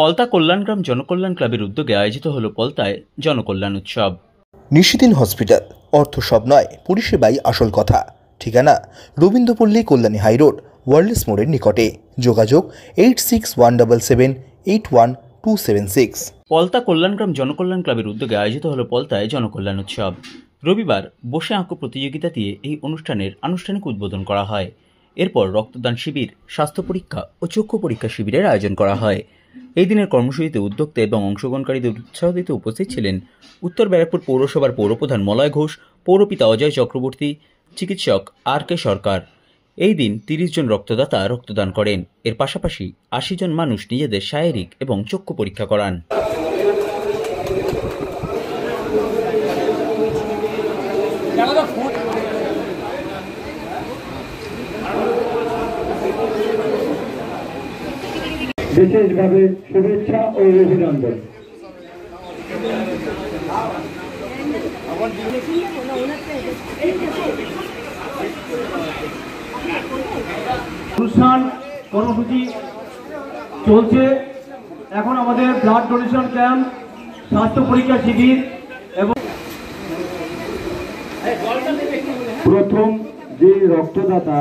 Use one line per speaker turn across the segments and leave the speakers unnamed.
পলতা কল্যাণগ্রাম জনকল্যাণ ক্লাবের উদ্যোগে আয়োজিত হলো পলতায় জনকল্যাণ উৎসব।
নিশিদিন হসপিটাল, অর্থ সব নয়, পরিষেবাই আসল কথা। ঠিকানা রবীন্দ্রপল্লী, কল্যাণী হাইরোড, ওয়ার্ল্ডস মোড়ের নিকটে। যোগাযোগ 8617781276।
পলতা কল্যাণগ্রাম জনকল্যাণ ক্লাবের উদ্যোগে আয়োজিত হলো পলতায় জনকল্যাণ উৎসব। রবিবার বসে আঁকো প্রতিযোগিতা দিয়ে এই অনুষ্ঠানের আনুষ্ঠানিক উদ্বোধন করা হয়। এরপর রক্তদান শিবির, স্বাস্থ্য পরীক্ষা ও চক্ষু পরীক্ষা শিবিরের আয়োজন করা হয়। এই দিনের কর্মসূচিতে উদ্যোক্তা এবং অংশগ্রহণকারীদের উৎসাহ দিতে উপস্থিত ছিলেন উত্তর ব্যারাকপুর পৌরসভার পৌরপ্রধান মলয় ঘোষ, পৌরপিতা অজয় চক্রবর্তী, চিকিৎসক আর.কে সরকার। এই দিন 30 জন রক্তদাতা রক্তদান করেন। এর পাশাপাশি 80 জন মানুষ নিজেদের শারীরিক এবং চক্ষু পরীক্ষা করান।
বিশেষভাবে শুভেচ্ছা ও অভিনন্দন। অনুষ্ঠান কর্মসূচি চলছে। এখন আমাদের ব্লাড ডোনেশন ক্যাম্প, স্বাস্থ্য পরীক্ষা শিবির এবং প্রথম যে রক্তদাতা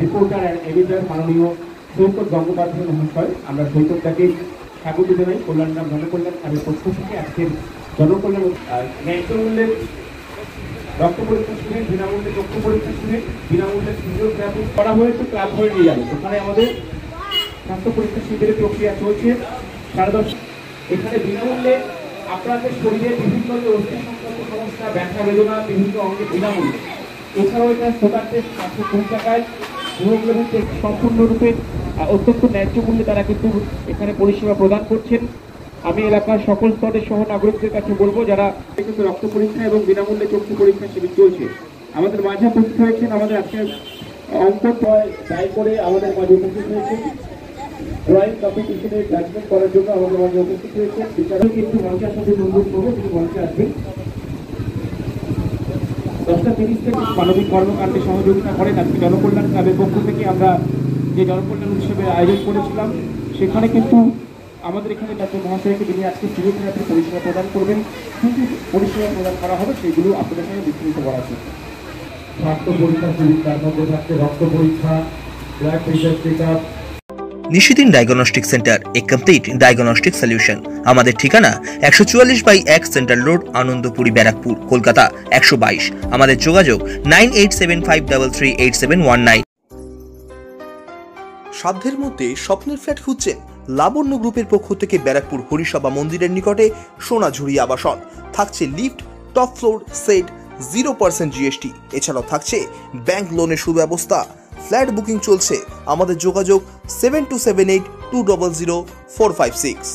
রিপোর্টার অ্যান্ড এডিটর মাননীয় সৈকত গঙ্গোপাধ্যায় মহাশয়, আমরা সৈকতটাকে স্বাগত জানাই কল্যাণগ্রাম জনকল্যাণ ক্লাবের পক্ষ থেকে। আজকের জনকল্যাণ ন্যায্য মূল্যের রক্ত পরীক্ষা শিবির, বিনামূল্যে চক্ষু পরীক্ষা শিবির, বিনামূল্যে ফিজিওথেরাপি করা হয়েছে। ক্লাব হয়ে নিয়ে যাবে ওখানে আমাদের স্বাস্থ্য পরীক্ষা শিবিরের প্রক্রিয়া চলছে। 10:30 এখানে বিনামূল্যে আপনাদের শরীরে বিভিন্ন যে অস্থি সংক্রান্ত সমস্যা, ব্যথা বেদনা বিভিন্ন অঙ্গে বিনামূল্যে। এছাড়াও এটা সোলার টেস্ট 520 টাকায়, হিমোগ্লোবিন টেস্ট সম্পূর্ণরূপে অত্যন্ত ন্যায্য মূল্যে তারা কিন্তু এখানে পরিষেবা প্রদান করছেন। আমি এলাকার সকল স্তরের সহ নাগরিকদের কাছে বলবো, যারা কিন্তু রক্ত পরীক্ষা এবং বিনামূল্যে চক্ষু পরীক্ষা শিবির চলছে। আমাদের মাঝে উপস্থিত হয়েছেন আমাদের আজকে অঙ্কটয় দায় করে আমাদের মাঝে উপস্থিত হয়েছেন, ড্রয়িং কম্পিটিশনে জাজমেন্ট করার জন্য আমাদের মাঝে উপস্থিত হয়েছেন। বিচারক কিন্তু মঞ্চের সাথে অনুরোধ করবো, তিনি মঞ্চে আসবেন। 10:30 থেকে মানবিক কর্মকাণ্ডে সহযোগিতা করেন। আজকে জনকল্যাণ ক্লাবের পক্ষ থেকে আমরা যে জনকল্যাণ উৎসবের আয়োজন করেছিলাম, সেখানে কিন্তু আমাদের এখানে ডাক্তার মহাশয়কে যিনি আজকে ফিজিওথেরাপি পরিষেবা প্রদান করবেন, কিন্তু পরিষেবা প্রদান করা হবে সেগুলো আপনাদের সঙ্গে বিস্তারিত করা আছে। স্বাস্থ্য পরীক্ষা শিবির, তার মধ্যে থাকছে রক্ত পরীক্ষা, ব্লাড প্রেশার চেক আপ।
নিশিদিন ডায়াগনস্টিক সেন্টার, এ কমপ্লিট ডায়াগনস্টিক সলিউশন। আমাদের ঠিকানা 144/1 সেন্ট্রাল রোড, আনন্দপুরি, ব্যারাকপুর, কলকাতা 122। আমাদের যোগাযোগ 9875338719। সাধ্যের মধ্যে স্বপ্নের ফ্ল্যাট খুঁজছেন? লাবণ্য গ্রুপের পক্ষ থেকে ব্যারাকপুর হরিসভা মন্দিরের নিকটে সোনাঝুরি আবাসন। থাকছে lift, top floor, set, 0% GST। এছাড়াও থাকছে ব্যাংক লোনের সুব্যবস্থা। ফ্ল্যাট বুকিং চলছে। আমাদের যোগাযোগ 7278200456।